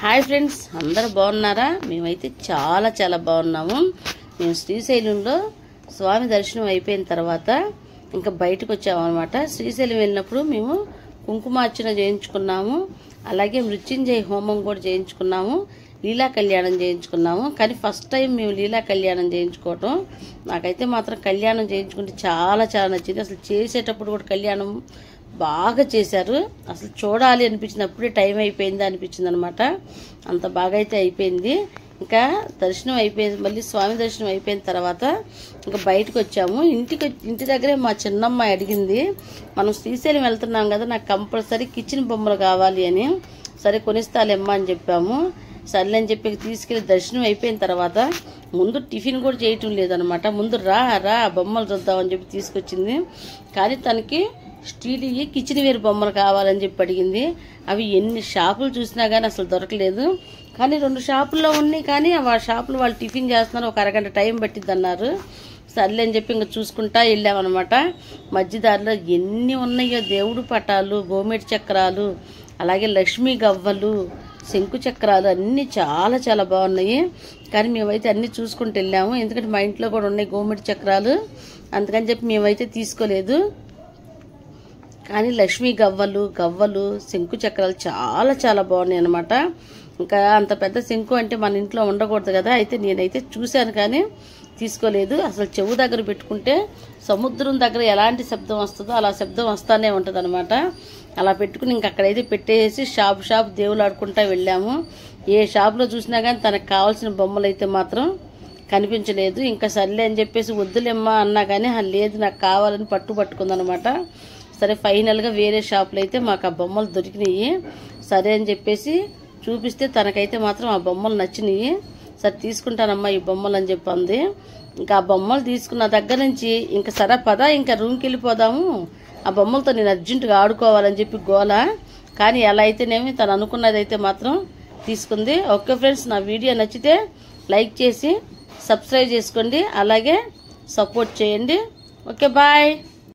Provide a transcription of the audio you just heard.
Hi friends, అందరూ బాగున్నారా? మేమైతే చాలా చాలా బాగున్నాము. మేము శ్రీశైలంలో స్వామి దర్శనం అయిపోయిన తర్వాత ఇంకా బయటకు వచ్చామన్నమాట. శ్రీశైలం వెళ్ళినప్పుడు మేము కుంకుమార్చన చేయించుకున్నాము, అలాగే మృత్యుంజయ హోమం కూడా చేయించుకున్నాము, లీలా కళ్యాణం చేయించుకున్నాము. కానీ ఫస్ట్ టైం మేము లీలా కళ్యాణం చేయించుకోవటం, నాకైతే మాత్రం కళ్యాణం చేయించుకుంటే చాలా చాలా నచ్చింది. అసలు చేసేటప్పుడు కూడా కళ్యాణం బాగా చేశారు. అసలు చూడాలి అనిపించింది, అప్పుడే టైం అయిపోయింది అనిపించింది అనమాట. అంత బాగా అయితే అయిపోయింది. ఇంకా దర్శనం అయిపోయింది. మళ్ళీ స్వామి దర్శనం అయిపోయిన తర్వాత ఇంకా బయటకు వచ్చాము. ఇంటి దగ్గరే మా చిన్నమ్మాయి అడిగింది, మనం శ్రీశైలం వెళ్తున్నాం కదా, నాకు కంపల్సరీ కిచెన్ బొమ్మలు కావాలి అని. సరే కొనిస్తాలేమ్మా అని చెప్పాము. సర్లే అని చెప్పి తీసుకెళ్ళి దర్శనం అయిపోయిన తర్వాత ముందు టిఫిన్ కూడా చేయటం లేదనమాట. ముందు రా బొమ్మలు చూద్దామని చెప్పి తీసుకొచ్చింది. కానీ తనకి స్టీల్ కిచెన్ వేర్ బొమ్మలు కావాలని చెప్పి అడిగింది. అవి ఎన్ని షాపులు చూసినా కానీ అసలు దొరకలేదు. కానీ 2 షాపుల్లో ఉన్నాయి, కానీ ఆ షాపులు వాళ్ళు టిఫిన్ చేస్తున్నారు, ఒక అరగంట టైం పట్టిద్ది అన్నారు. సర్లే అని చెప్పి ఇంకా చూసుకుంటా వెళ్ళామన్నమాట. మధ్యదారిలో ఎన్ని ఉన్నాయో, దేవుడు పటాలు, గోమేటి చక్రాలు, అలాగే లక్ష్మీ గవ్వలు, శంకు చక్రాలు అన్నీ చాలా చాలా బాగున్నాయి. కానీ మేమైతే అన్నీ చూసుకుంటూ వెళ్ళాము, ఎందుకంటే మా ఇంట్లో కూడా ఉన్నాయి గోమేటి చక్రాలు, అందుకని చెప్పి మేమైతే తీసుకోలేదు. కానీ లక్ష్మీ గవ్వలు శంకు చక్రాలు చాలా చాలా బాగున్నాయి అనమాట. ఇంకా అంత పెద్ద శంకు అంటే మన ఇంట్లో ఉండకూడదు కదా, అయితే నేనైతే చూశాను కానీ తీసుకోలేదు. అసలు చెవు దగ్గర పెట్టుకుంటే సముద్రం దగ్గర ఎలాంటి శబ్దం వస్తుందో అలా శబ్దం వస్తానే ఉంటుంది అనమాట. అలా పెట్టుకుని ఇంక అక్కడైతే పెట్టేసి షాప్ దేవులు ఆడుకుంటా వెళ్ళాము. ఏ షాప్లో చూసినా కానీ తనకు కావాల్సిన బొమ్మలు అయితే మాత్రం కనిపించలేదు. ఇంకా సర్లే అని చెప్పేసి వద్దులేమ్మా అన్నా కానీ లేదు నాకు కావాలని పట్టుకుందనమాట. సరే ఫైనల్గా వేరే షాపులో అయితే మాకు ఆ బొమ్మలు దొరికినాయి. సరే అని చెప్పేసి చూపిస్తే తనకైతే మాత్రం ఆ బొమ్మలు నచ్చినాయి. సరే తీసుకుంటానమ్మా ఈ బొమ్మలు అని చెప్పింది. ఇంకా ఆ బొమ్మలు తీసుకున్న దగ్గర నుంచి ఇంకా సరే పద ఇంకా రూమ్కి వెళ్ళిపోదాము, ఆ బొమ్మలతో నేను అర్జెంటుగా ఆడుకోవాలని చెప్పి గోల. కానీ ఎలా అయితేనేమి తను అనుకున్నది అయితే మాత్రం తీసుకుంది. ఓకే ఫ్రెండ్స్, నా వీడియో నచ్చితే లైక్ చేసి సబ్స్క్రైబ్ చేసుకోండి, అలాగే సపోర్ట్ చేయండి. Okay bye.